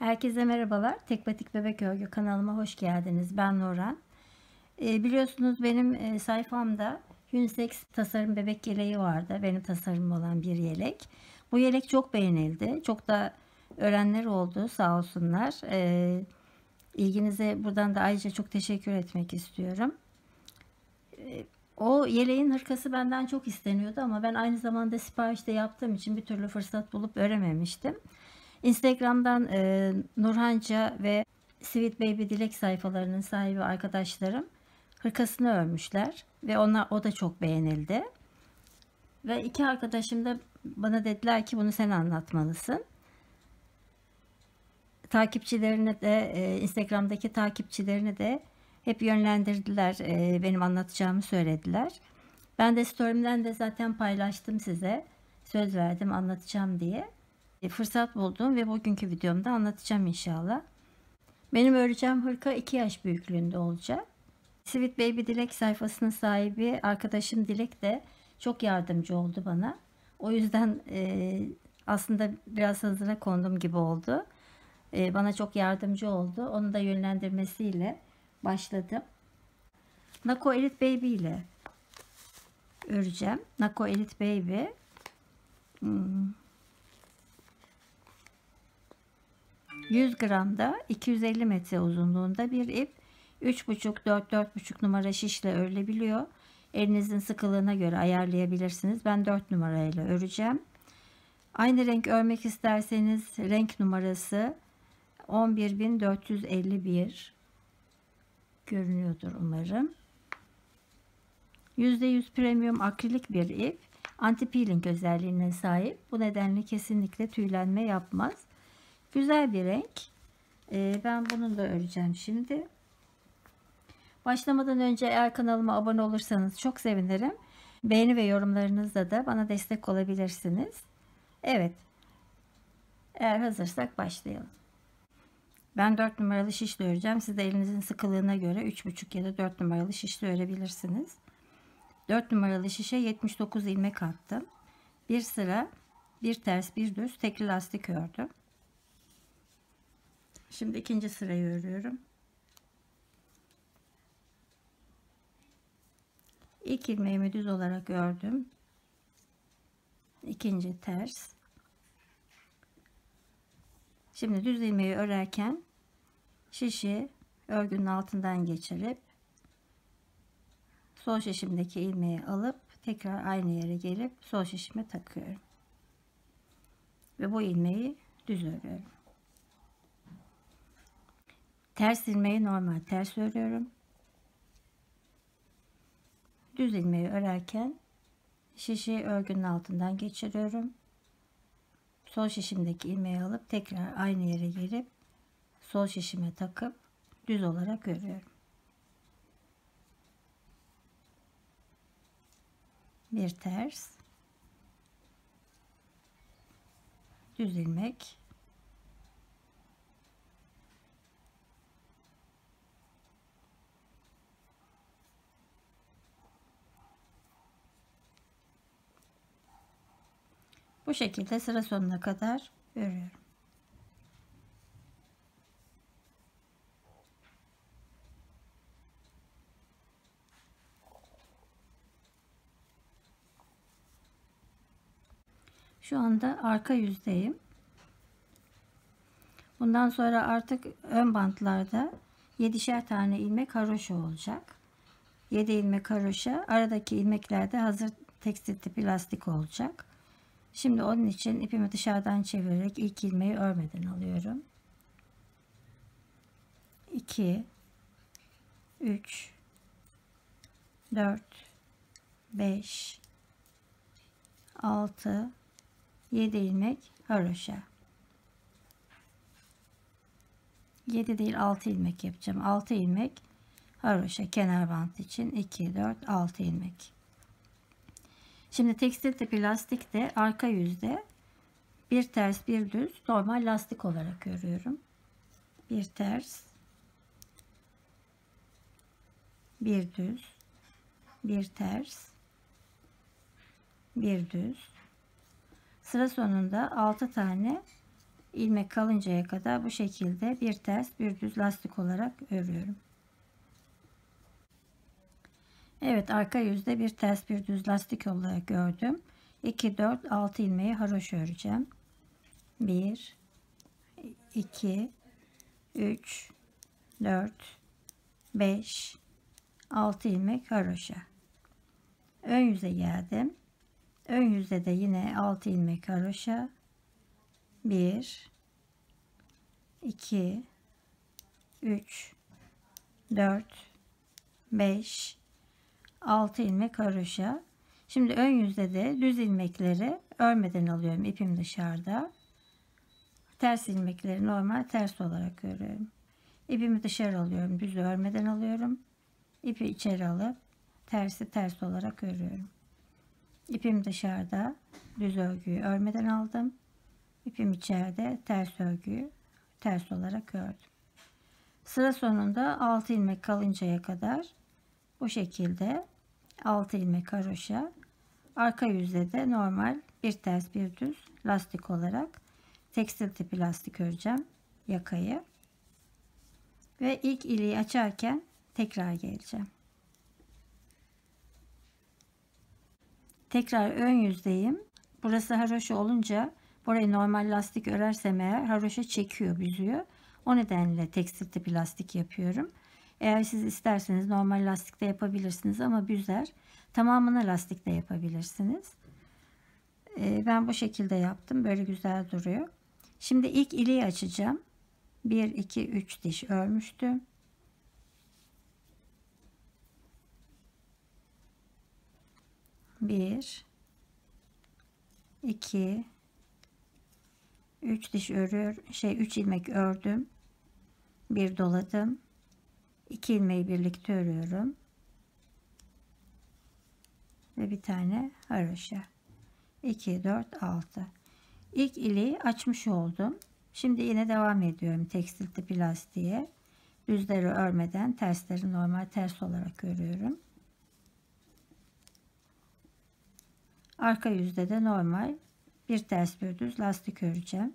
Herkese merhabalar. Tek Batik Bebek Örgü kanalıma hoş geldiniz. Ben Nurhan. Biliyorsunuz benim sayfamda unisex tasarım bebek yeleği vardı. Benim tasarımım olan bir yelek. Bu yelek çok beğenildi. Çok da öğrenler oldu, sağ olsunlar. İlginize buradan da ayrıca çok teşekkür etmek istiyorum. O yeleğin hırkası benden çok isteniyordu ama ben aynı zamanda siparişte yaptığım için bir türlü fırsat bulup örememiştim. Instagram'dan Nurhanca ve Sweet Baby Dilek sayfalarının sahibi arkadaşlarım hırkasını örmüşler ve o da çok beğenildi. Ve iki arkadaşım da bana dediler ki bunu sen anlatmalısın. Takipçilerini de Instagram'daki takipçilerini de hep yönlendirdiler. Benim anlatacağımı söylediler. Ben de story'imden de zaten paylaştım size. Söz verdim anlatacağım diye. Fırsat buldum ve bugünkü videomda anlatacağım inşallah. Benim öreceğim hırka 2 yaş büyüklüğünde olacak. Sweet Baby Dilek sayfasının sahibi arkadaşım Dilek de çok yardımcı oldu bana. O yüzden aslında biraz hazıra kondum gibi oldu. Bana çok yardımcı oldu. Onun da yönlendirmesiyle başladım. Nako Elite Baby ile öreceğim. Nako Elite Baby. 100 gramda 250 metre uzunluğunda bir ip 3,5-4,5 numara şişle örülebiliyor. Elinizin sıkılığına göre ayarlayabilirsiniz. Ben 4 numarayla öreceğim. Aynı renk örmek isterseniz renk numarası 11.451 görünüyordur umarım. %100 premium akrilik bir ip. Anti peeling özelliğine sahip. Bu nedenle kesinlikle tüylenme yapmaz. Güzel bir renk. Ben bunu da öreceğim şimdi. Başlamadan önce eğer kanalıma abone olursanız çok sevinirim. Beğeni ve yorumlarınızla da bana destek olabilirsiniz. Evet. Eğer hazırsak başlayalım. Ben 4 numaralı şişle öreceğim. Siz de elinizin sıkılığına göre 3,5 ya da 4 numaralı şişle örebilirsiniz. 4 numaralı şişe 79 ilmek attım. Bir sıra, bir ters, bir düz tekli lastik ördüm. Şimdi ikinci sırayı örüyorum. İlk ilmeğimi düz olarak ördüm. İkinci ters. Şimdi düz ilmeği örerken şişi örgünün altından geçirip sol şişimdeki ilmeği alıp tekrar aynı yere gelip sol şişime takıyorum. Ve bu ilmeği düz örüyorum. Ters ilmeği normal ters örüyorum. Düz ilmeği örerken şişi örgünün altından geçiriyorum. Sol şişimdeki ilmeği alıp tekrar aynı yere gelip sol şişime takıp düz olarak örüyorum. Bir ters, düz ilmek, bu şekilde sıra sonuna kadar örüyorum. Şu anda arka yüzdeyim. Bundan sonra artık ön bantlarda 7'şer tane ilmek haroşa olacak. 7 ilmek haroşa, aradaki ilmeklerde hazır tekstil tipi lastik olacak. Şimdi onun için ipimi dışarıdan çevirerek ilk ilmeği örmeden alıyorum. 2 3 4 5 6 7 ilmek haroşa. 7 değil 6 ilmek yapacağım. 6 ilmek haroşa kenar bant için 2 4 6 ilmek. Şimdi tekstil tipi lastik de arka yüzde bir ters bir düz normal lastik olarak örüyorum. Bir ters, bir düz, bir ters, bir düz. Sıra sonunda 6 tane ilmek kalıncaya kadar bu şekilde bir ters bir düz lastik olarak örüyorum. Evet, arka yüzde bir ters bir düz lastik olarak ördüm. 2 4 6 ilmeği haroşa öreceğim. 1 2 3 4 5 6 ilmek haroşa. Ön yüze geldim. Ön yüzde de yine 6 ilmek haroşa. 1 2 3 4 5 6 ilmek haroşa. Şimdi ön yüzde de düz ilmekleri örmeden alıyorum. İpim dışarıda. Ters ilmekleri normal ters olarak örüyorum. İpimi dışarı alıyorum. Düzü örmeden alıyorum. İpi içeri alıp tersi ters olarak örüyorum. İpim dışarıda. Düz örgüyü örmeden aldım. İpim içeride. Ters örgüyü ters olarak ördüm. Sıra sonunda 6 ilmek kalıncaya kadar bu şekilde 6 ilmek haroşa, arka yüzde de normal bir ters bir düz lastik olarak tekstil tipi lastik öreceğim yakayı. Ve ilk iliği açarken tekrar geleceğim. Tekrar ön yüzdeyim. Burası haroşa olunca burayı normal lastik örersem eğer haroşa çekiyor, büzüyor. O nedenle tekstil tipi lastik yapıyorum. Eğer siz isterseniz normal lastikte yapabilirsiniz ama büzer. Tamamını lastikte yapabilirsiniz. Ben bu şekilde yaptım. Böyle güzel duruyor. Şimdi ilk iliği açacağım. 1 2 3 diş örmüştüm. Bir, 2, 3 diş örüyor. 3 ilmek ördüm. Bir doladım. 2 ilmeği birlikte örüyorum. Ve bir tane haroşa. 2 4 6. İlk iliği açmış oldum. Şimdi yine devam ediyorum tekstil tipi lastiğe. Düzleri örmeden tersleri normal ters olarak örüyorum. Arka yüzde de normal bir ters bir düz lastik öreceğim.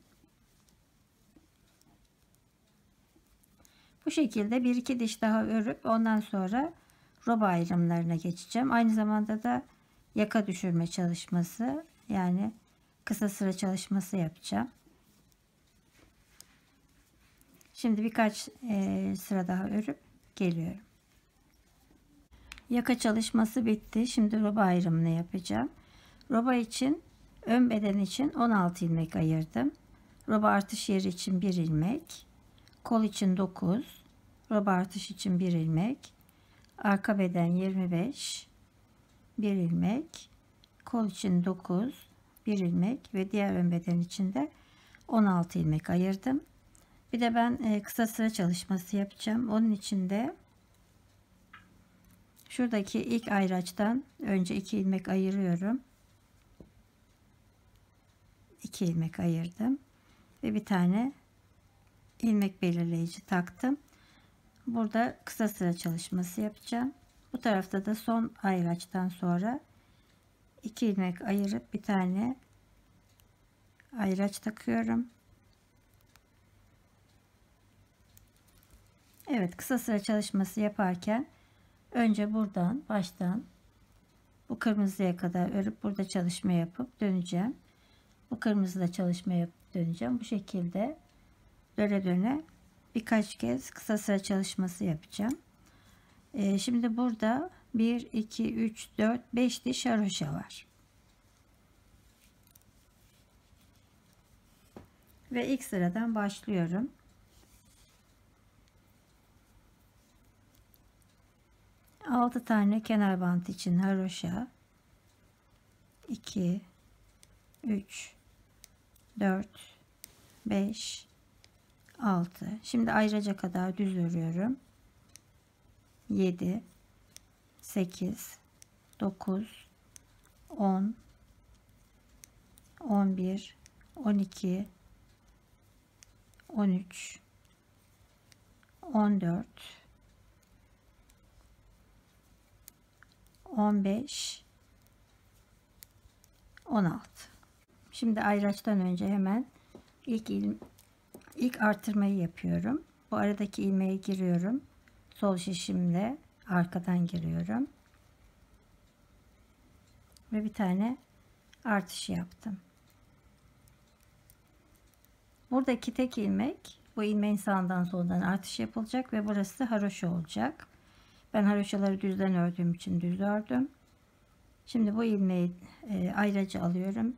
Bu şekilde bir iki diş daha örüp ondan sonra roba ayrımlarına geçeceğim. Aynı zamanda da yaka düşürme çalışması, yani kısa sıra çalışması yapacağım. Şimdi birkaç sıra daha örüp geliyorum. Yaka çalışması bitti. Şimdi roba ayrımını yapacağım. Roba için ön beden için 16 ilmek ayırdım. Roba artış yeri için 1 ilmek. Kol için 9. Roba artış için 1 ilmek. Arka beden 25. 1 ilmek. Kol için 9. 1 ilmek ve diğer ön beden için de 16 ilmek ayırdım. Bir de ben kısa sıra çalışması yapacağım. Onun için de şuradaki ilk ayraçtan önce 2 ilmek ayırıyorum. 2 ilmek ayırdım ve bir tane ilmek belirleyici taktım. Burada kısa sıra çalışması yapacağım. Bu tarafta da son ayraçtan sonra 2 ilmek ayırıp bir tane ayraç takıyorum. Evet, kısa sıra çalışması yaparken önce buradan baştan bu kırmızıya kadar örüp burada çalışma yapıp döneceğim. Bu kırmızıda çalışma yapıp döneceğim. Bu şekilde döne döne birkaç kez kısa sıra çalışması yapacağım. Şimdi burada 1 2 3 4 5 diş haroşa var. Ve ilk sıradan başlıyorum. Altı tane kenar bant için haroşa, 2 3 4 5 6. Şimdi ayraca kadar düz örüyorum. 7 8 9 10 11 12 13 14 15 16. Şimdi ayraçtan önce hemen ilk artırmayı yapıyorum. Bu aradaki ilmeğe giriyorum. Sol şişimle arkadan giriyorum. Ve bir tane artış yaptım. Buradaki tek ilmek, bu ilmeğin sağından soldan artış yapılacak ve burası haroşa olacak. Ben haroşaları düzden ördüğüm için düz ördüm. Şimdi bu ilmeği ayracı alıyorum.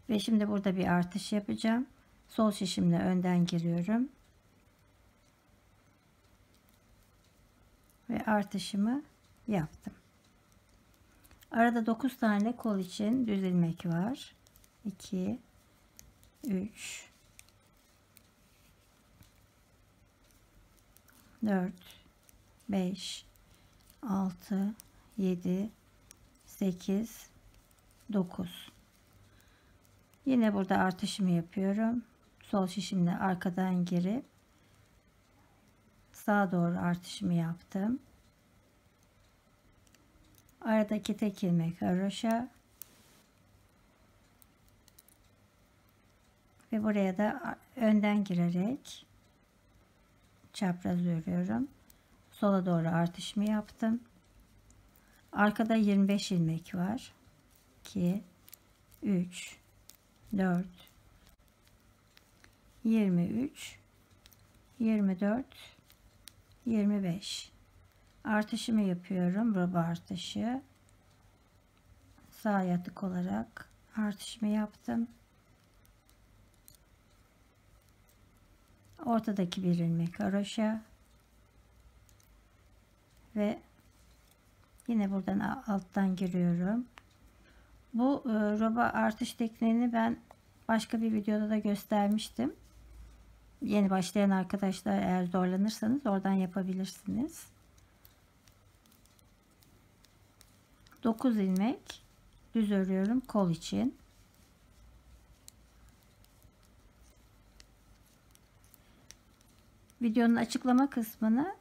Ve şimdi burada bir artış yapacağım. Sol şişimle önden giriyorum. Ve artışımı yaptım. Arada 9 tane kol için düz ilmek var. 2 3 4 5 6 7 8 9. Yine burada artışımı yapıyorum. Sol şişimle arkadan girip sağa doğru artışımı yaptım. Aradaki tek ilmek haroşa ve buraya da önden girerek çapraz örüyorum. Sola doğru artışımı yaptım. Arkada 25 ilmek var. 2 3 4 23 24 25. Artışımı yapıyorum. Roba artışı. Sağ yatık olarak artışımı yaptım. Ortadaki bir ilmek haroşa ve yine buradan alttan giriyorum. Bu roba artış tekniğini ben başka bir videoda da göstermiştim. Yeni başlayan arkadaşlar eğer zorlanırsanız oradan yapabilirsiniz. 9 ilmek düz örüyorum kol için. Videonun açıklama kısmına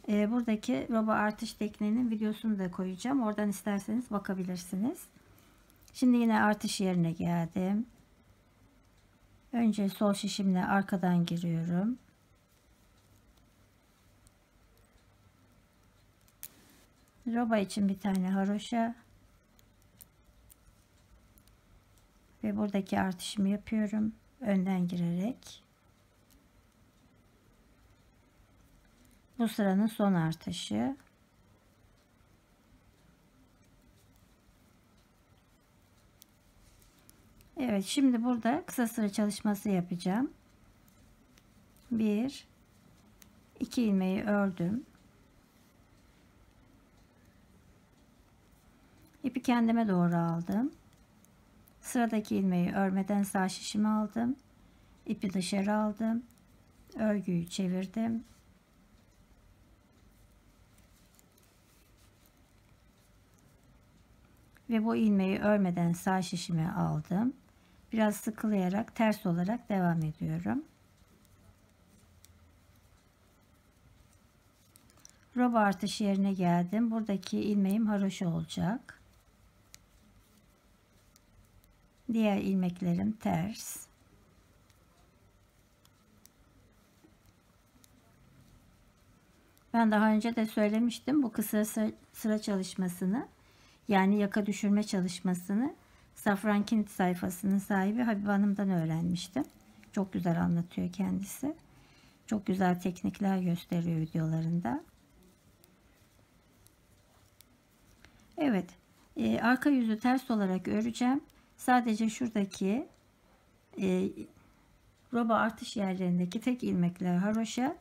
buradaki roba artış tekniğinin videosunu da koyacağım. Oradan isterseniz bakabilirsiniz. Şimdi yine artış yerine geldim. Önce sol şişimle arkadan giriyorum. Roba için bir tane haroşa ve buradaki artışımı yapıyorum önden girerek. Bu sıranın son artışı. Evet, şimdi burada kısa sıra çalışması yapacağım. 1 2 ilmeği ördüm. İpi kendime doğru aldım. Sıradaki ilmeği örmeden sağ şişimi aldım. İpi dışarı aldım. Örgüyü çevirdim. Ve bu ilmeği örmeden sağ şişime aldım. Biraz sıkılayarak ters olarak devam ediyorum. Roba artış yerine geldim. Buradaki ilmeğim haroşa olacak. Diğer ilmeklerim ters. Ben daha önce de söylemiştim bu kısa sıra çalışmasını, yani yaka düşürme çalışmasını Safran Kinit sayfasının sahibi Habibe Hanım'dan öğrenmiştim. Çok güzel anlatıyor kendisi. Çok güzel teknikler gösteriyor videolarında. Evet, arka yüzü ters olarak öreceğim. Sadece şuradaki roba artış yerlerindeki tek ilmekler haroşa,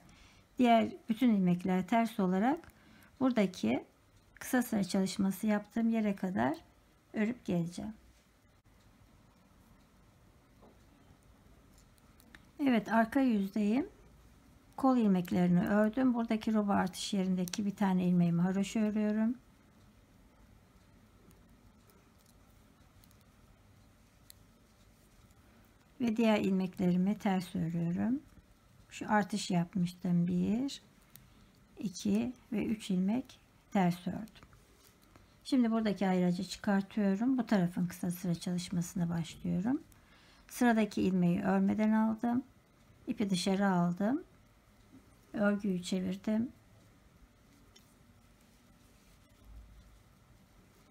diğer bütün ilmekler ters olarak buradaki kısa sıra çalışması yaptığım yere kadar örüp geleceğim. Evet, arka yüzdeyim. Kol ilmeklerini ördüm. Buradaki roba artış yerindeki bir tane ilmeğimi haroşa örüyorum. Ve diğer ilmeklerimi ters örüyorum. Şu artış yapmıştım. 1 2 ve 3 ilmek ters ördüm. Şimdi buradaki ayracı çıkartıyorum. Bu tarafın kısa sıra çalışmasına başlıyorum. Sıradaki ilmeği örmeden aldım. İpi dışarı aldım. Örgüyü çevirdim.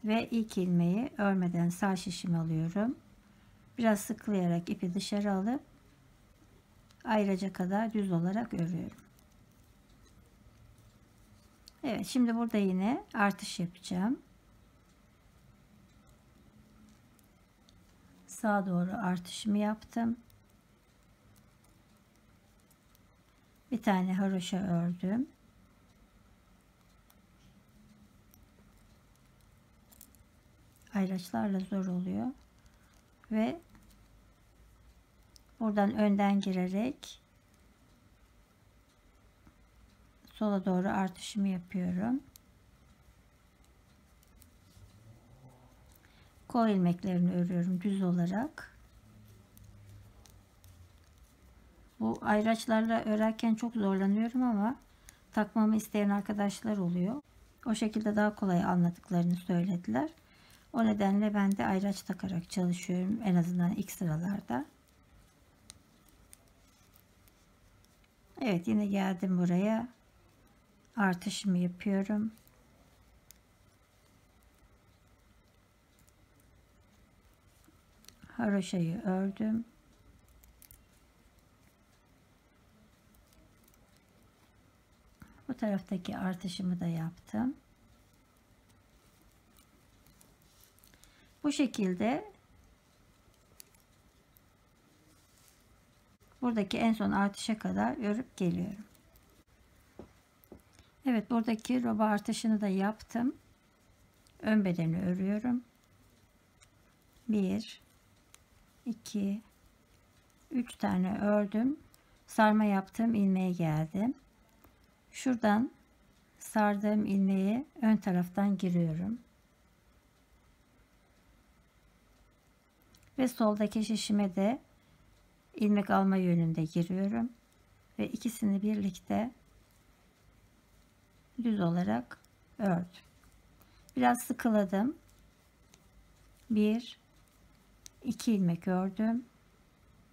Ve ilk ilmeği örmeden sağ şişimi alıyorum. Biraz sıklayarak ipi dışarı alıp ayraca kadar düz olarak örüyorum. Evet, şimdi burada yine artış yapacağım. Sağa doğru artışımı yaptım. Bir tane haroşa ördüm. Ayraçlarla zor oluyor. Ve buradan önden girerek sola doğru artışımı yapıyorum. Kol ilmeklerini örüyorum düz olarak. Bu ayraçlarla örerken çok zorlanıyorum ama takmamı isteyen arkadaşlar oluyor. O şekilde daha kolay anladıklarını söylediler. O nedenle ben de ayraç takarak çalışıyorum en azından ilk sıralarda. Evet, yine geldim buraya. Artışımı yapıyorum. Haroşayı ördüm. Bu taraftaki artışımı da yaptım. Bu şekilde buradaki en son artışa kadar örüp geliyorum. Evet, buradaki roba artışını da yaptım. Ön bedeni örüyorum. 1 2 3 tane ördüm. Sarma yaptığım ilmeğe geldim. Şuradan sardığım ilmeği ön taraftan giriyorum. Ve soldaki şişime de ilmek alma yönünde giriyorum. Ve ikisini birlikte düz olarak ördüm. Biraz sıkıladım. 1 2 ilmek ördüm.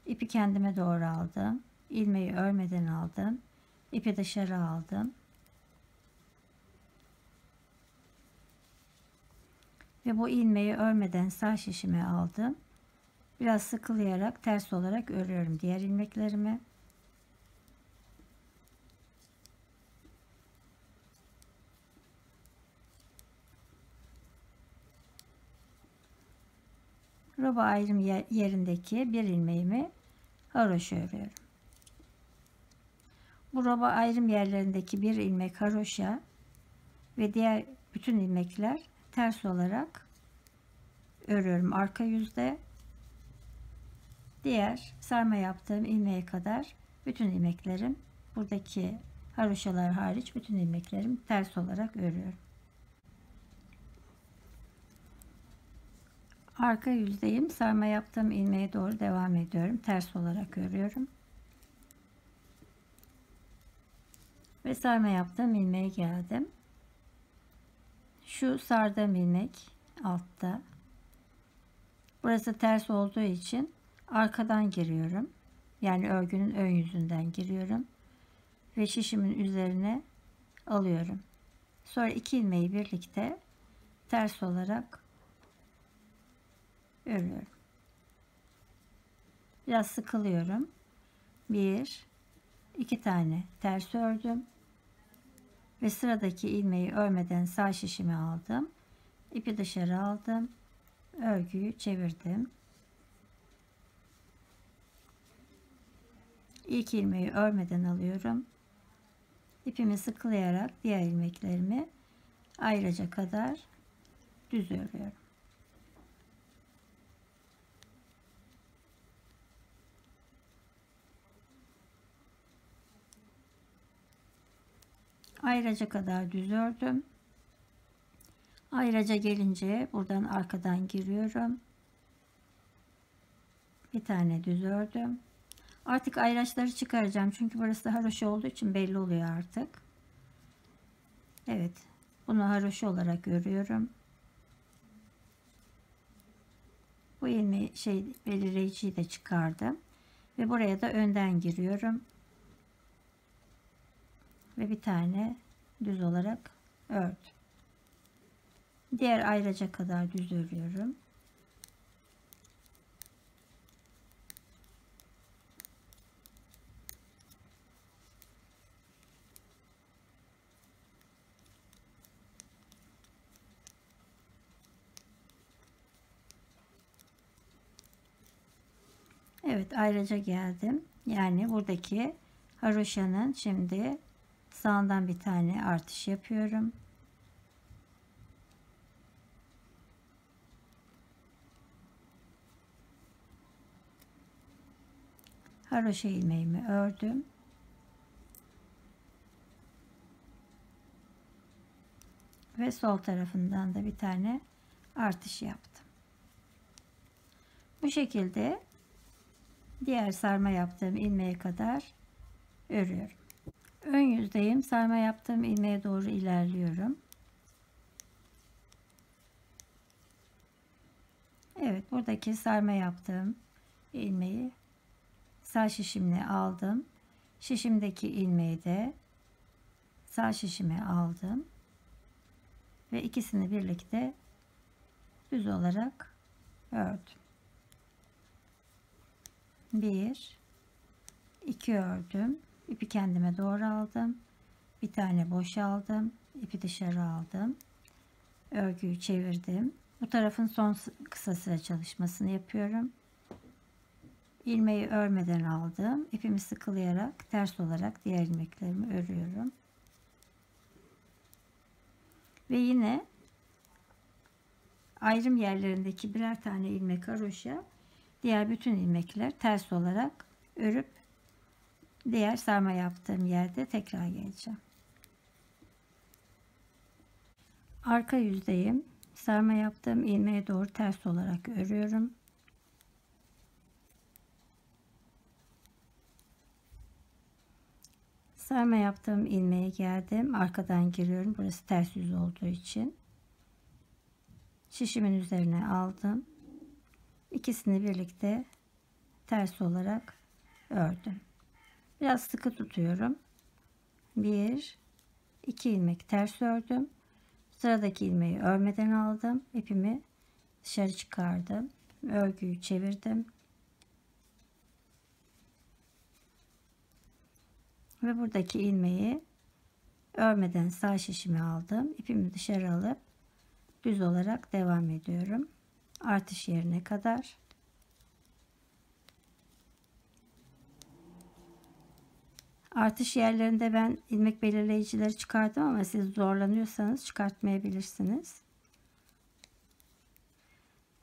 İpi kendime doğru aldım. İlmeği örmeden aldım. İpi dışarı aldım. Ve bu ilmeği örmeden sağ şişime aldım. Biraz sıkılayarak ters olarak örüyorum diğer ilmeklerimi. Roba ayrım yerindeki bir ilmeğimi haroşa örüyorum. Bu roba ayrım yerlerindeki bir ilmek haroşa ve diğer bütün ilmekler ters olarak örüyorum arka yüzde. Diğer sarma yaptığım ilmeğe kadar bütün ilmeklerim, buradaki haroşalar hariç bütün ilmeklerim ters olarak örüyorum. Arka yüzdeyim. Sarma yaptığım ilmeğe doğru devam ediyorum. Ters olarak örüyorum. Ve sarma yaptığım ilmeğe geldim. Şu sardığım ilmek altta. Burası ters olduğu için arkadan giriyorum. Yani örgünün ön yüzünden giriyorum. Ve şişimin üzerine alıyorum. Sonra iki ilmeği birlikte ters olarak örüyorum. Biraz sıkılıyorum. 1 2 tane ters ördüm. Ve sıradaki ilmeği örmeden sağ şişimi aldım. İpi dışarı aldım. Örgüyü çevirdim. İlk ilmeği örmeden alıyorum. İpimi sıkılayarak diğer ilmeklerimi ayraca kadar düz örüyorum. Ayraca kadar düz ördüm. Ayraca gelince buradan arkadan giriyorum. Bir tane düz ördüm. Artık ayraçları çıkaracağım. Çünkü burası haroşa olduğu için belli oluyor artık. Evet. Bunu haroşa olarak örüyorum. Bu ilmeği belirleyiciyi de çıkardım ve buraya da önden giriyorum ve bir tane düz olarak ördüm. Diğer ayraca kadar düz örüyorum. Evet, ayraca geldim. Yani buradaki haroşanın şimdi sağından bir tane artış yapıyorum. Haroşa ilmeğimi ördüm. Ve sol tarafından da bir tane artış yaptım. Bu şekilde diğer sarma yaptığım ilmeğe kadar örüyorum. Ön yüzdeyim. Sarma yaptığım ilmeğe doğru ilerliyorum. Evet, buradaki sarma yaptığım ilmeği sağ şişimle aldım. Şişimdeki ilmeği de sağ şişime aldım ve ikisini birlikte düz olarak ördüm. 1 2 ördüm. İpi kendime doğru aldım. Bir tane boş aldım. İpi dışarı aldım. Örgüyü çevirdim. Bu tarafın son kısa sıra çalışmasını yapıyorum. İlmeği örmeden aldım. İpimi sıkılayarak ters olarak diğer ilmeklerimi örüyorum. Ve yine ayrım yerlerindeki birer tane ilmek haroşa, diğer bütün ilmekler ters olarak örüp diğer sarma yaptığım yerde tekrar geleceğim. Arka yüzdeyim. Sarma yaptığım ilmeğe doğru ters olarak örüyorum. Sarma yaptığım ilmeğe geldim. Arkadan giriyorum. Burası ters yüz olduğu için. Şişimin üzerine aldım. İkisini birlikte ters olarak ördüm. Biraz sıkı tutuyorum. 1 2 ilmek ters ördüm. Sıradaki ilmeği örmeden aldım. İpimi dışarı çıkardım. Örgüyü çevirdim. Ve buradaki ilmeği örmeden sağ şişime aldım. İpimi dışarı alıp düz olarak devam ediyorum. Artış yerine kadar. Artış yerlerinde ben ilmek belirleyicileri çıkardım ama siz zorlanıyorsanız çıkartmayabilirsiniz.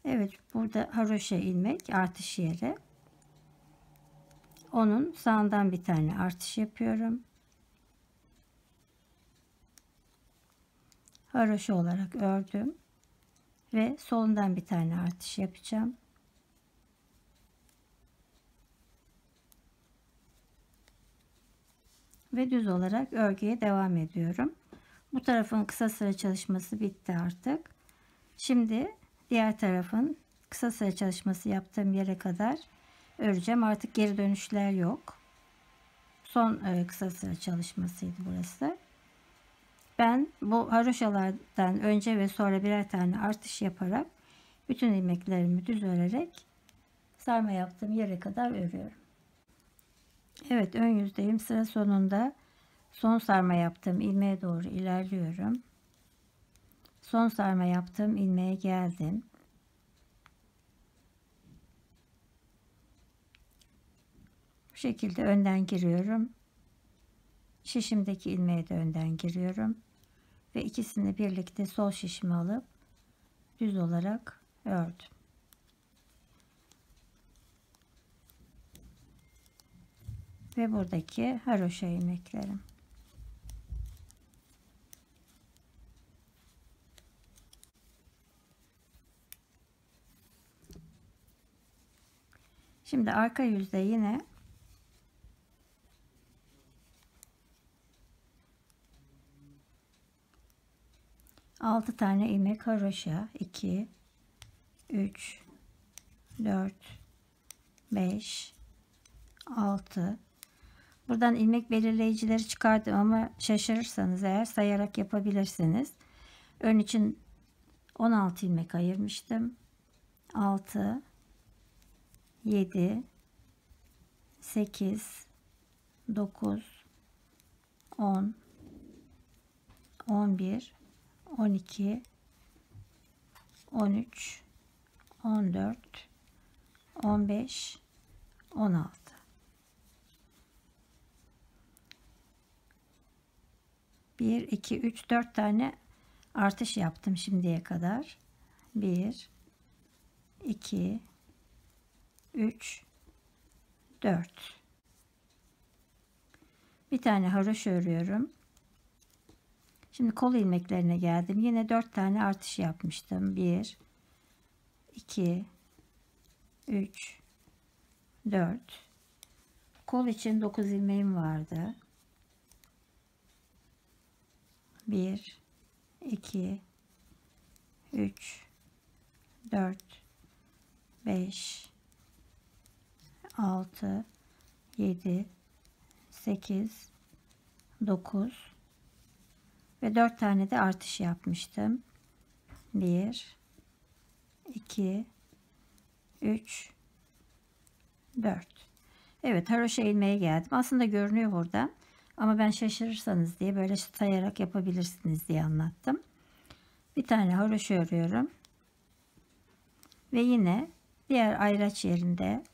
Evet, burada haroşa ilmek artış yeri. Onun sağından bir tane artış yapıyorum. Haroşa olarak ördüm ve solundan bir tane artış yapacağım. Ve düz olarak örgüye devam ediyorum. Bu tarafın kısa sıra çalışması bitti artık. Şimdi diğer tarafın kısa sıra çalışması yaptığım yere kadar öreceğim. Artık geri dönüşler yok. Son kısa sıra çalışmasıydı burası. Ben bu haroşalardan önce ve sonra birer tane artış yaparak bütün ilmeklerimi düz örerek sarma yaptığım yere kadar örüyorum. Evet, ön yüzdeyim. Sıra sonunda son sarma yaptığım ilmeğe doğru ilerliyorum. Son sarma yaptığım ilmeğe geldim. Bu şekilde önden giriyorum. Şişimdeki ilmeğe de önden giriyorum. Ve ikisini birlikte sol şişime alıp düz olarak ördüm. Ve buradaki haroşa ilmeklerim. Şimdi arka yüzde yine altı tane ilmek haroşa, 2 3 4, 5, 6. Buradan ilmek belirleyicileri çıkardım ama şaşırırsanız eğer sayarak yapabilirsiniz. Ön için 16 ilmek ayırmıştım. 6, 7, 8, 9, 10, 11, 12, 13, 14, 15, 16. Bir, iki, üç, 4 tane artış yaptım şimdiye kadar. 1, 2, 3, 4. Bir tane haroşa örüyorum. Şimdi kol ilmeklerine geldim. Yine 4 tane artış yapmıştım. 1, 2, 3, 4. Kol için 9 ilmeğim vardı. 1, 2, 3, 4, 5, 6, 7, 8, 9 ve 4 tane de artış yapmıştım. 1, 2, 3, 4. Evet, haroşa ilmeğe geldim. Aslında görünüyor burada. Ama ben şaşırırsanız diye böyle sayarak yapabilirsiniz diye anlattım. Bir tane haroşa örüyorum. Ve yine diğer ayraç yerinde,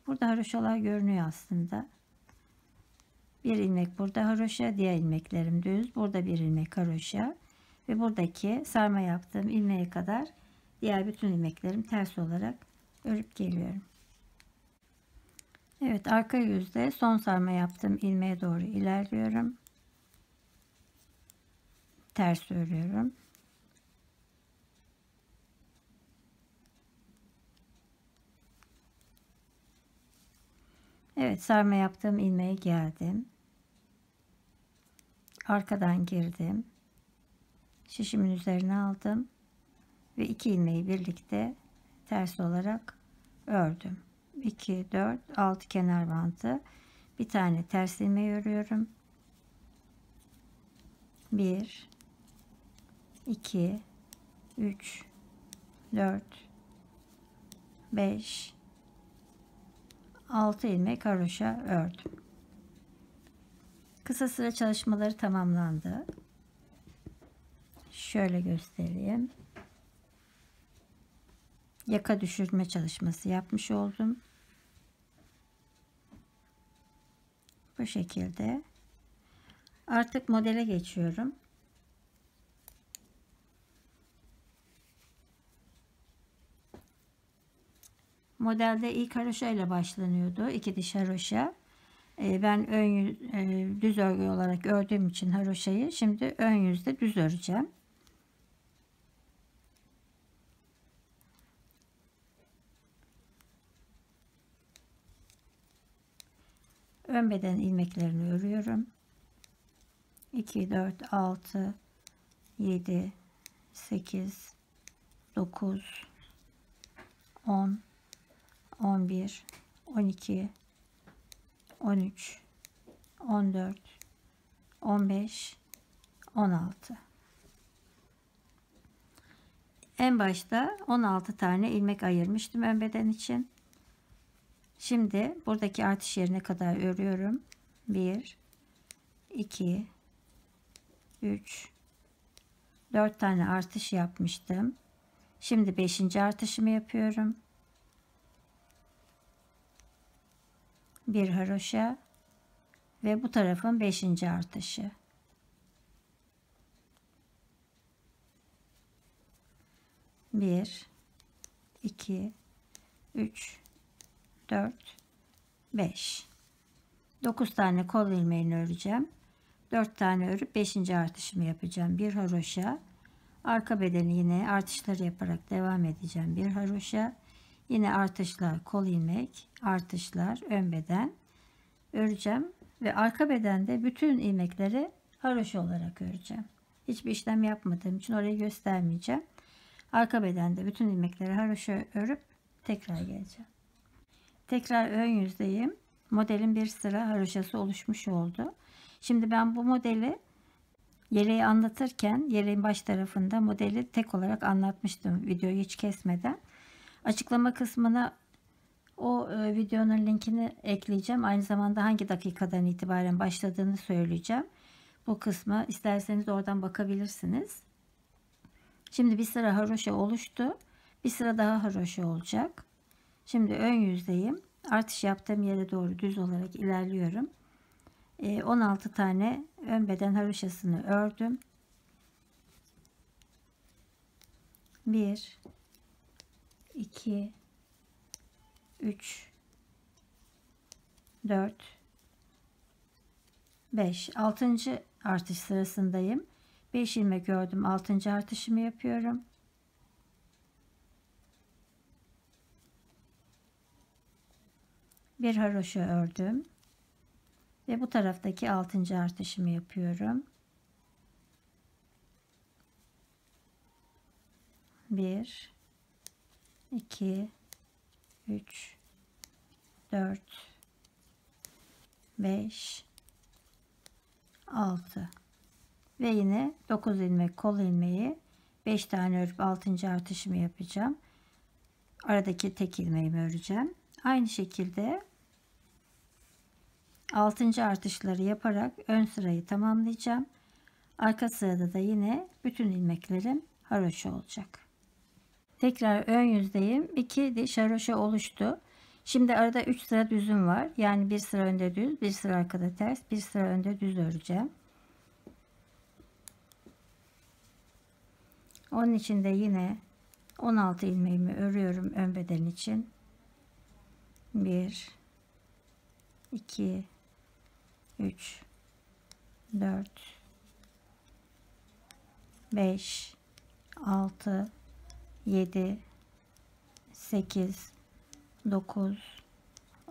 burada haroşalar görünüyor aslında. Bir ilmek burada haroşa, diğer ilmeklerim düz. Burada bir ilmek haroşa ve buradaki sarma yaptığım ilmeğe kadar diğer bütün ilmeklerim ters olarak örüp geliyorum. Evet, arka yüzde son sarma yaptığım ilmeğe doğru ilerliyorum. Ters örüyorum. Evet, sarma yaptığım ilmeğe geldim. Arkadan girdim. Şişimin üzerine aldım ve 2 ilmeği birlikte ters olarak ördüm. 2, 4, 6 kenar bantı. Bir tane ters ilmeği örüyorum. 1, 2, 3, 4, 5, 6 ilmek haroşa ördüm. Kısa sıra çalışmaları tamamlandı. Şöyle göstereyim. Yaka düşürme çalışması yapmış oldum. Bu şekilde. Artık modele geçiyorum. Modelde ilk haroşa ile başlanıyordu. 2 diş haroşa. Ben düz örgü olarak ördüğüm için haroşayı şimdi ön yüzde düz öreceğim. Ön beden ilmeklerini örüyorum. 2, 4, 6, 7, 8, 9, 10, 11, 12, 13, 14, 15, 16. En başta 16 tane ilmek ayırmıştım ön beden için. Şimdi buradaki artış yerine kadar örüyorum. 1, 2, 3, 4 tane artış yapmıştım. Şimdi 5. artışımı yapıyorum. Bir haroşa ve bu tarafın 5. artışı. Bir, 2, 3, 4, 5. 9 tane kol ilmeğini öreceğim. 4 tane örüp 5. artışımı yapacağım. Bir haroşa. Arka bedeni yine artışları yaparak devam edeceğim. Bir haroşa. Yine artışlar, kol ilmek, artışlar, ön beden öreceğim. Ve arka bedende bütün ilmekleri haroşa olarak öreceğim. Hiçbir işlem yapmadığım için orayı göstermeyeceğim. Arka bedende bütün ilmekleri haroşa örüp Tekrar geleceğim. Tekrar ön yüzdeyim. Modelin bir sıra haroşası oluşmuş oldu. Şimdi ben bu modeli yeleği anlatırken yeleğin baş tarafında modeli tek olarak anlatmıştım, videoyu hiç kesmeden. Açıklama kısmına o videonun linkini ekleyeceğim. Aynı zamanda hangi dakikadan itibaren başladığını söyleyeceğim. Bu kısma isterseniz oradan bakabilirsiniz. Şimdi bir sıra haroşa oluştu. Bir sıra daha haroşa olacak. Şimdi ön yüzdeyim. Artış yaptığım yere doğru düz olarak ilerliyorum. 16 tane ön beden haroşasını ördüm. 1 2 3 4 5 6. artış sırasındayım. 5 ilmek ördüm. 6. artışımı yapıyorum. Bir haroşa ördüm ve bu taraftaki 6. artışımı yapıyorum. 1 2 3 4 5 6 ve yine 9 ilmek kol ilmeği, 5 tane örüp 6. artışımı yapacağım. Aradaki tek ilmeğimi öreceğim. Aynı şekilde 6. artışları yaparak ön sırayı tamamlayacağım. Arka sırada da yine bütün ilmeklerim haroşa olacak. Tekrar ön yüzdeyim. 2 diş haroşa oluştu. Şimdi arada 3 sıra düzüm var. Yani bir sıra önde düz, bir sıra arkada ters, bir sıra önde düz öreceğim. Onun için de yine 16 ilmeğimi örüyorum ön beden için. 1 2 3 4 5 6 7 8 9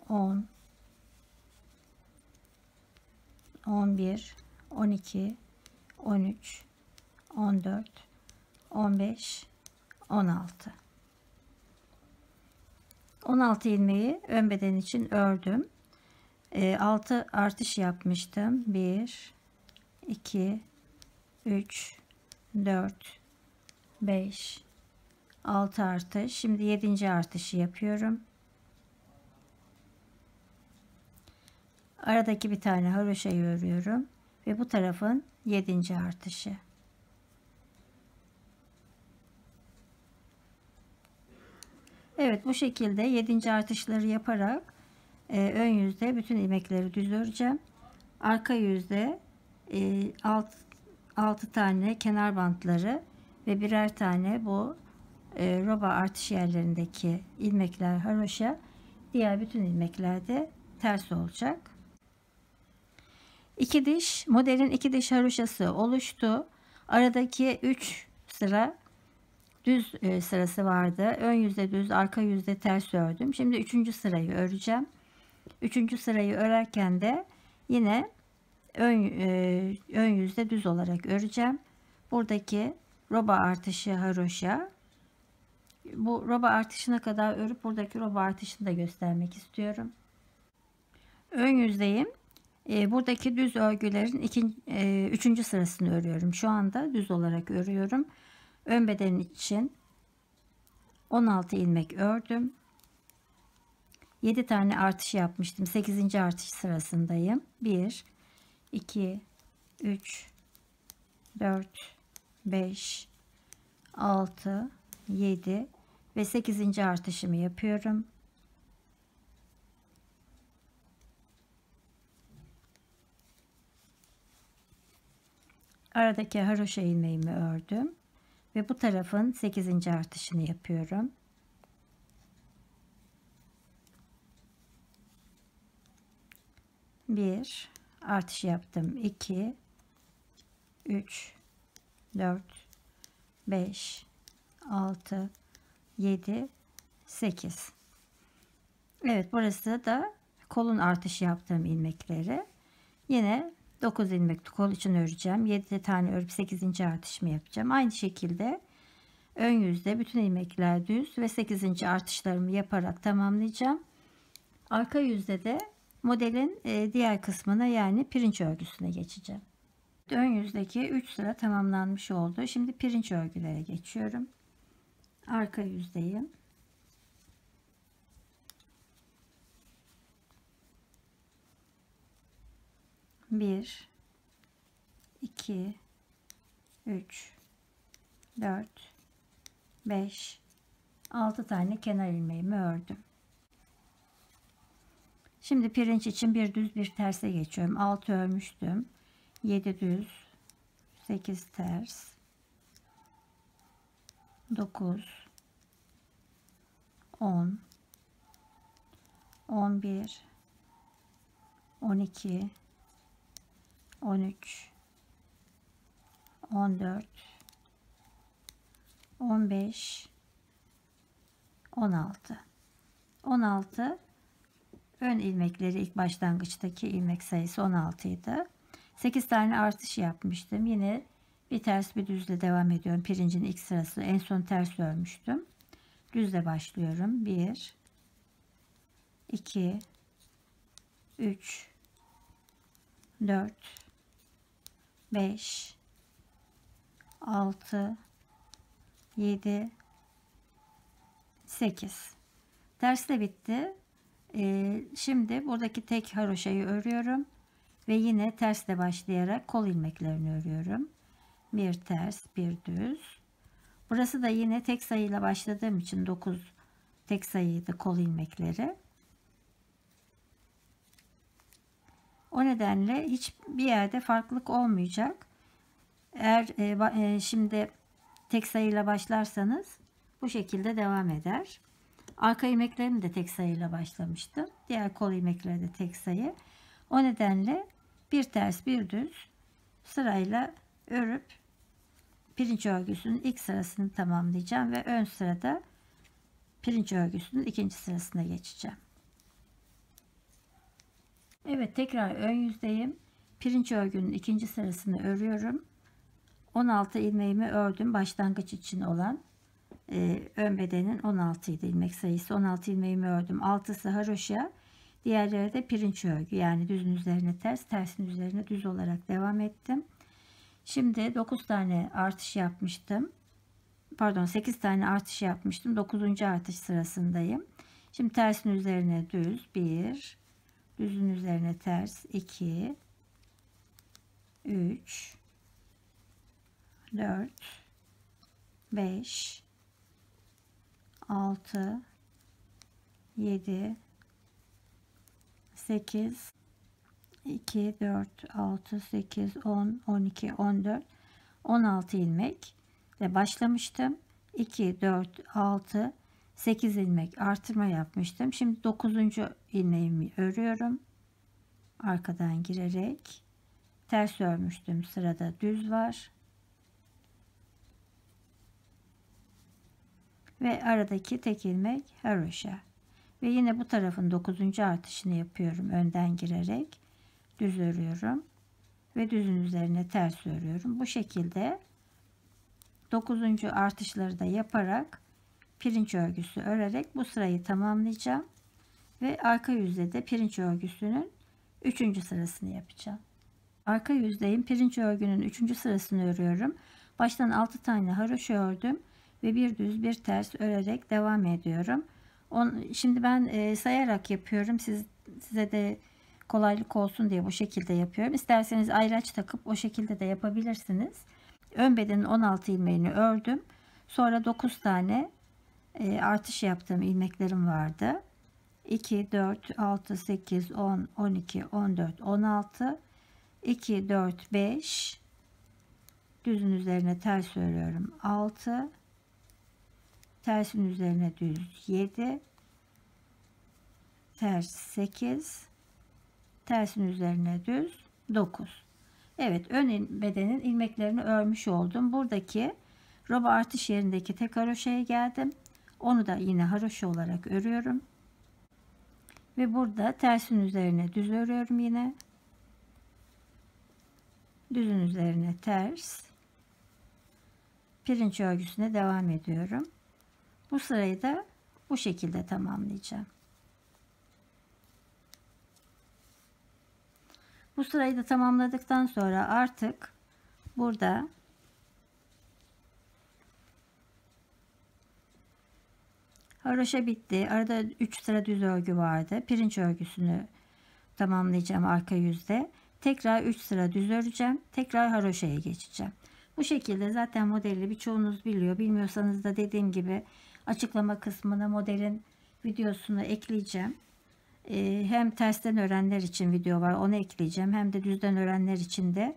10 11 12 13 14 15 16 ilmeği ön beden için ördüm. 6 artış yapmıştım. 1 2 3 4 5 6 artış. Şimdi 7. artışı yapıyorum. Aradaki bir tane haroşayı örüyorum ve bu tarafın 7. artışı. Evet, bu şekilde 7. artışları yaparak ön yüzde bütün ilmekleri düz öreceğim. Arka yüzde 6 tane kenar bantları ve birer tane bu roba artış yerlerindeki ilmekler haroşa, diğer bütün ilmekler de ters olacak. 2 diş modelin 2 diş haroşası oluştu. Aradaki 3 sıra düz sırası vardı. Ön yüzde düz, arka yüzde ters ördüm. Şimdi 3. sırayı öreceğim. 3. sırayı örerken de yine ön yüzde düz olarak öreceğim. Buradaki roba artışı haroşa. Bu roba artışına kadar örüp buradaki roba artışını da göstermek istiyorum. Ön yüzdeyim. Buradaki düz örgülerin 3. sırasını örüyorum. Şu anda düz olarak örüyorum. Ön beden için 16 ilmek ördüm. 7 tane artış yapmıştım. 8. artış sırasındayım. 1 2 3 4 5 6 7 ve 8. artışımı yapıyorum. Aradaki haroşa ilmeğimi ördüm ve bu tarafın 8. artışını yapıyorum. Bir artış yaptım. 2 3 4 5 6 7 8. Evet, burası da kolun artış yaptığım ilmekleri. Yine 9 ilmek kol için öreceğim. 7 tane örüp 8. artışımı yapacağım. Aynı şekilde ön yüzde bütün ilmekler düz ve 8. artışlarımı yaparak tamamlayacağım. Arka yüzde de modelin diğer kısmına, yani pirinç örgüsüne geçeceğim. Ön yüzdeki 3 sıra tamamlanmış oldu. Şimdi pirinç örgülere geçiyorum. Arka yüzdeyim. Bir, 2, 3, 4, 5, 6 tane kenar ilmeğimi ördüm. Şimdi pirinç için bir düz bir terse geçiyorum. 6 örmüştüm. 7 düz, 8 ters, 9, 10, 11, 12, 13, 14, 15, 16. 16 ön ilmekleri, ilk başlangıçtaki ilmek sayısı 16 idi. 8 tane artış yapmıştım. Yine bir ters bir düzle devam ediyorum. Pirincin ilk sırası, en son ters örmüştüm. Düzle başlıyorum. 1, 2, 3, 4, 5, 6, 7, 8. Ters de bitti. Şimdi buradaki tek haroşayı örüyorum ve yine tersle başlayarak kol ilmeklerini örüyorum. Bir ters, bir düz. Burası da yine tek sayıyla başladığım için 9 tek sayıydı kol ilmekleri. O nedenle hiçbir yerde farklılık olmayacak. Eğer şimdi tek sayıyla başlarsanız bu şekilde devam eder. Arka ilmeklerimi de tek sayıyla başlamıştım. Diğer kol ilmekleri de tek sayı. O nedenle bir ters bir düz sırayla örüp pirinç örgüsünün ilk sırasını tamamlayacağım ve ön sırada pirinç örgüsünün ikinci sırasına geçeceğim. Evet, tekrar ön yüzdeyim. Pirinç örgünün ikinci sırasını örüyorum. 16 ilmeğimi ördüm. Başlangıç için olan ön bedenin 16 idi ilmek sayısı. 16 ilmeğimi ördüm. 6'sı haroşa, diğerleri de pirinç örgü, yani düzün üzerine ters, tersin üzerine düz olarak devam ettim. Şimdi 9 tane artış yapmıştım. Pardon, 8 tane artış yapmıştım. 9. artış sırasındayım. Şimdi tersin üzerine düz 1, düzün üzerine ters 2, 3, 4, 5, 6, 7, 8, 2, 4, 6, 8, 10, 12, 14, 16 ilmek ile başlamıştım. 2, 4, 6, 8 ilmek artırma yapmıştım. Şimdi 9. ilmeğimi örüyorum. Arkadan girerek ters örmüştüm. Sırada düz var. Ve aradaki tek ilmek haroşa. Ve yine bu tarafın 9. artışını yapıyorum. Önden girerek düz örüyorum. Ve düzün üzerine ters örüyorum. Bu şekilde 9. artışları da yaparak pirinç örgüsü örerek bu sırayı tamamlayacağım. Ve arka yüzde de pirinç örgüsünün 3. sırasını yapacağım. Arka yüzdeyim. Pirinç örgünün 3. sırasını örüyorum. Baştan 6 tane haroşa ördüm ve bir düz bir ters örerek devam ediyorum. Şimdi ben sayarak yapıyorum. Size de kolaylık olsun diye bu şekilde yapıyorum. İsterseniz ayraç takıp o şekilde de yapabilirsiniz. Ön bedenin 16 ilmeğini ördüm. Sonra 9 tane artış yaptığım ilmeklerim vardı. 2, 4, 6, 8, 10, 12, 14, 16, 2, 4, 5, düzün üzerine ters örüyorum 6, tersin üzerine düz 7, ters 8, tersin üzerine düz 9. Evet, ön bedenin ilmeklerini örmüş oldum. Buradaki roba artış yerindeki tek haroşaya geldim. Onu da yine haroşa olarak örüyorum. Ve burada tersin üzerine düz örüyorum yine. Düzün üzerine ters. pirinç örgüsüne devam ediyorum. Bu sırayı da bu şekilde tamamlayacağım. Bu sırayı da tamamladıktan sonra artık burada haroşa bitti. Arada 3 sıra düz örgü vardı. Pirinç örgüsünü tamamlayacağım arka yüzde. Tekrar 3 sıra düz öreceğim. Tekrar haroşaya geçeceğim. Bu şekilde zaten modeli birçoğunuz biliyor. Bilmiyorsanız da dediğim gibi açıklama kısmına modelin videosunu ekleyeceğim. Hem tersten öğrenenler için video var, onu ekleyeceğim. Hem de düzden öğrenenler için de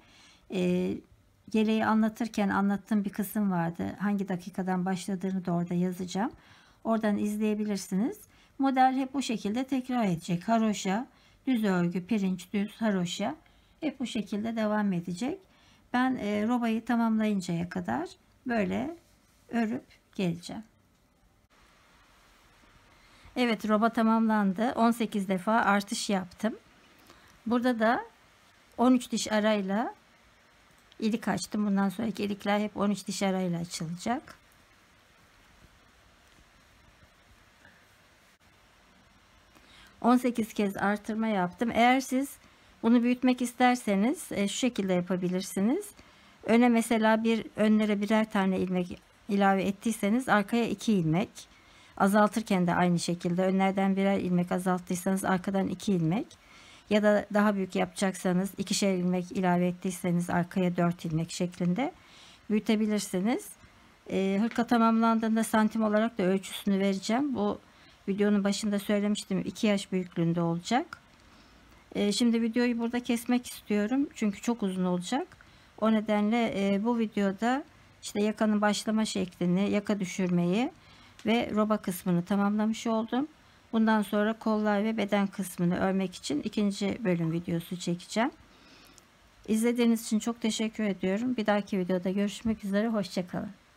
yeleği anlatırken anlattığım bir kısım vardı. Hangi dakikadan başladığını da orada yazacağım. Oradan izleyebilirsiniz. Model hep bu şekilde tekrar edecek. Haroşa, düz örgü, pirinç, düz, haroşa hep bu şekilde devam edecek. Ben robayı tamamlayıncaya kadar böyle örüp geleceğim. Evet, roba tamamlandı. 18 defa artış yaptım. Burada da 13 diş arayla ilik açtım. Bundan sonraki ilikler hep 13 diş arayla açılacak. ...18 kez artırma yaptım. Eğer siz bunu büyütmek isterseniz şu şekilde yapabilirsiniz. Öne mesela önlere birer tane ilmek ilave ettiyseniz arkaya 2 ilmek. Azaltırken de aynı şekilde önlerden birer ilmek azalttıysanız arkadan 2 ilmek. Ya da daha büyük yapacaksanız 2'şer ilmek ilave ettiyseniz arkaya 4 ilmek şeklinde büyütebilirsiniz. Hırka tamamlandığında santim olarak da ölçüsünü vereceğim. Bu videonun başında söylemiştim, 2 yaş büyüklüğünde olacak. Şimdi videoyu burada kesmek istiyorum. Çünkü çok uzun olacak. O nedenle bu videoda işte yakanın başlama şeklini, yaka düşürmeyi ve roba kısmını tamamlamış oldum. Bundan sonra kollar ve beden kısmını örmek için ikinci bölüm videosu çekeceğim. İzlediğiniz için çok teşekkür ediyorum. Bir dahaki videoda görüşmek üzere. Hoşça kalın.